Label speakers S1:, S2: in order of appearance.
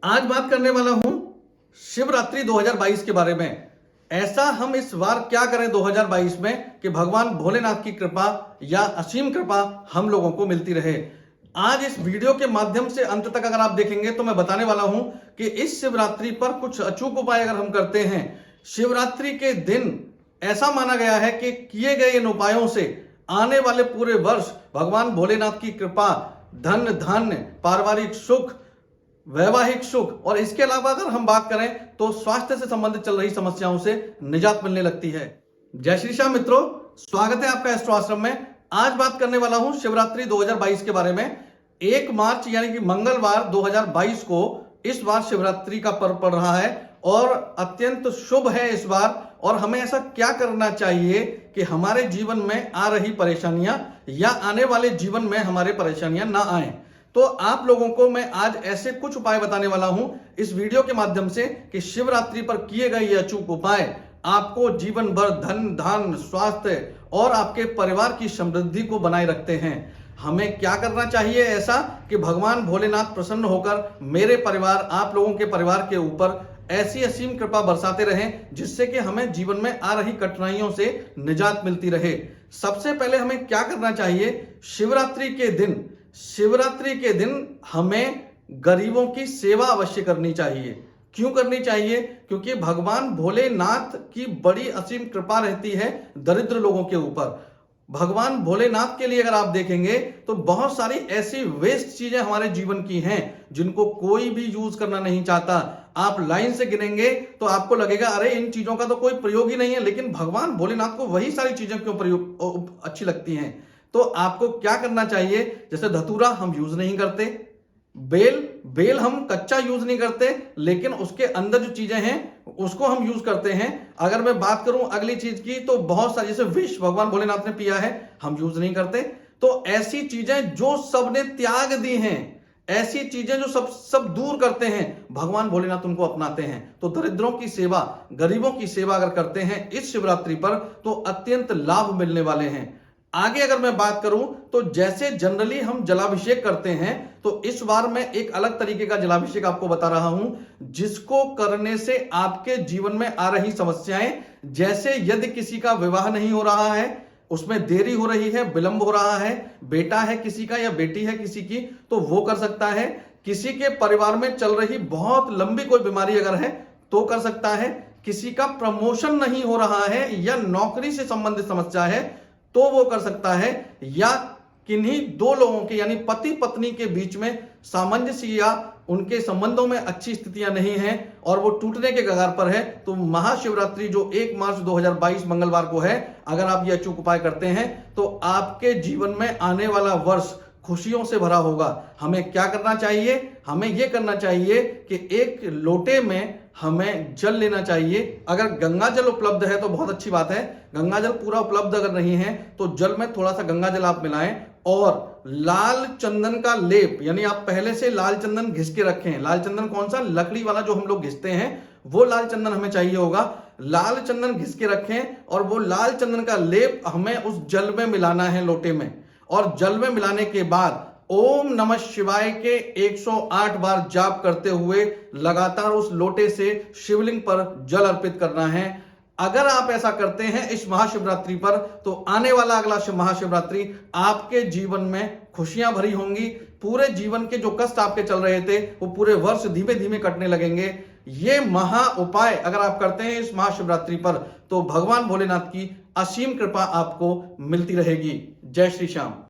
S1: आज बात करने वाला हूं शिवरात्रि 2022 के बारे में। ऐसा हम इस बार क्या करें 2022 में कि भगवान भोलेनाथ की कृपा या असीम कृपा हम लोगों को मिलती रहे। आज इस वीडियो के माध्यम से अंत तक अगर आप देखेंगे तो मैं बताने वाला हूं कि इस शिवरात्रि पर कुछ अचूक उपाय अगर हम करते हैं, शिवरात्रि के दिन ऐसा माना गया है कि किए गए इन उपायों से आने वाले पूरे वर्ष भगवान भोलेनाथ की कृपा, धन धान्य, पारिवारिक सुख, वैवाहिक सुख और इसके अलावा अगर हम बात करें तो स्वास्थ्य से संबंधित चल रही समस्याओं से निजात मिलने लगती है। जय श्री श्याम मित्रों, स्वागत है आपका एस्ट्रो आश्रम में। आज बात करने वाला हूं शिवरात्रि 2022 के बारे में। 1 मार्च यानी कि मंगलवार 2022 को इस बार शिवरात्रि का पर्व पड़ रहा है और अत्यंत शुभ है इस बार। और हमें ऐसा क्या करना चाहिए कि हमारे जीवन में आ रही परेशानियां या आने वाले जीवन में हमारे परेशानियां ना आए। तो आप लोगों को मैं आज ऐसे कुछ उपाय बताने वाला हूं इस वीडियो के माध्यम से कि शिवरात्रि पर किए गए ये अचूक उपाय आपको जीवन भर धन धान्य, स्वास्थ्य और आपके परिवार की समृद्धि को बनाए रखते हैं। हमें क्या करना चाहिए ऐसा कि भगवान भोलेनाथ प्रसन्न होकर मेरे परिवार, आप लोगों के परिवार के ऊपर ऐसी असीम कृपा बरसाते रहें जिससे कि हमें जीवन में आ रही कठिनाइयों से निजात मिलती रहे। सबसे पहले हमें क्या करना चाहिए, शिवरात्रि के दिन हमें गरीबों की सेवा अवश्य करनी चाहिए। क्यों करनी चाहिए? क्योंकि भगवान भोलेनाथ की बड़ी असीम कृपा रहती है दरिद्र लोगों के ऊपर। भगवान भोलेनाथ के लिए अगर आप देखेंगे तो बहुत सारी ऐसी वेस्ट चीजें हमारे जीवन की हैं जिनको कोई भी यूज करना नहीं चाहता। आप लाइन से गिनेंगे तो आपको लगेगा अरे इन चीजों का तो कोई प्रयोग ही नहीं है, लेकिन भगवान भोलेनाथ को वही सारी चीजें क्यों प्रयोग अच्छी लगती हैं। तो आपको क्या करना चाहिए, जैसे धतूरा हम यूज नहीं करते, बेल हम कच्चा यूज नहीं करते, लेकिन उसके अंदर जो चीजें हैं उसको हम यूज करते हैं। अगर मैं बात करूं अगली चीज की तो बहुत सारी, जैसे विष भगवान भोलेनाथ ने पिया है, हम यूज नहीं करते। तो ऐसी चीजें जो सबने त्याग दी हैं, ऐसी चीजें जो सब दूर करते हैं, भगवान भोलेनाथ उनको अपनाते हैं। तो दरिद्रों की सेवा, गरीबों की सेवा अगर करते हैं इस शिवरात्रि पर तो अत्यंत लाभ मिलने वाले हैं। आगे अगर मैं बात करूं तो जैसे जनरली हम जलाभिषेक करते हैं तो इस बार मैं एक अलग तरीके का जलाभिषेक आपको बता रहा हूं जिसको करने से आपके जीवन में आ रही समस्याएं, जैसे यदि किसी का विवाह नहीं हो रहा है, उसमें देरी हो रही है, विलंब हो रहा है, बेटा है किसी का या बेटी है किसी की, तो वो कर सकता है। किसी के परिवार में चल रही बहुत लंबी कोई बीमारी अगर है तो कर सकता है। किसी का प्रमोशन नहीं हो रहा है या नौकरी से संबंधित समस्या है तो वो कर सकता है। या किन्हीं दो लोगों के यानी पति पत्नी के बीच में सामंजस्य या उनके संबंधों में अच्छी स्थितियां नहीं हैं और वो टूटने के कगार पर है, तो महाशिवरात्रि जो 1 मार्च 2022 मंगलवार को है, अगर आप ये अचूक उपाय करते हैं तो आपके जीवन में आने वाला वर्ष खुशियों से भरा होगा। हमें क्या करना चाहिए, हमें यह करना चाहिए कि एक लोटे में हमें जल लेना चाहिए। अगर गंगा जल उपलब्ध है तो बहुत अच्छी बात है, गंगा जल पूरा उपलब्ध अगर नहीं है तो जल में थोड़ा सा गंगा जल आप मिलाएं और लाल चंदन का लेप, यानी आप पहले से लाल चंदन घिस के रखें। लाल चंदन कौन सा, लकड़ी वाला जो हम लोग घिसते हैं वो लाल चंदन हमें चाहिए होगा। लाल चंदन घिस के रखें और वो लाल चंदन का लेप हमें उस जल में मिलाना है लोटे में। और जल में मिलाने के बाद ओम नमः शिवाय के 108 बार जाप करते हुए लगातार उस लोटे से शिवलिंग पर जल अर्पित करना है। अगर आप ऐसा करते हैं इस महाशिवरात्रि पर तो आने वाला अगला महाशिवरात्रि आपके जीवन में खुशियां भरी होंगी। पूरे जीवन के जो कष्ट आपके चल रहे थे वो पूरे वर्ष धीमे धीमे कटने लगेंगे। ये महा उपाय अगर आप करते हैं इस महाशिवरात्रि पर तो भगवान भोलेनाथ की असीम कृपा आपको मिलती रहेगी। जय श्री श्याम।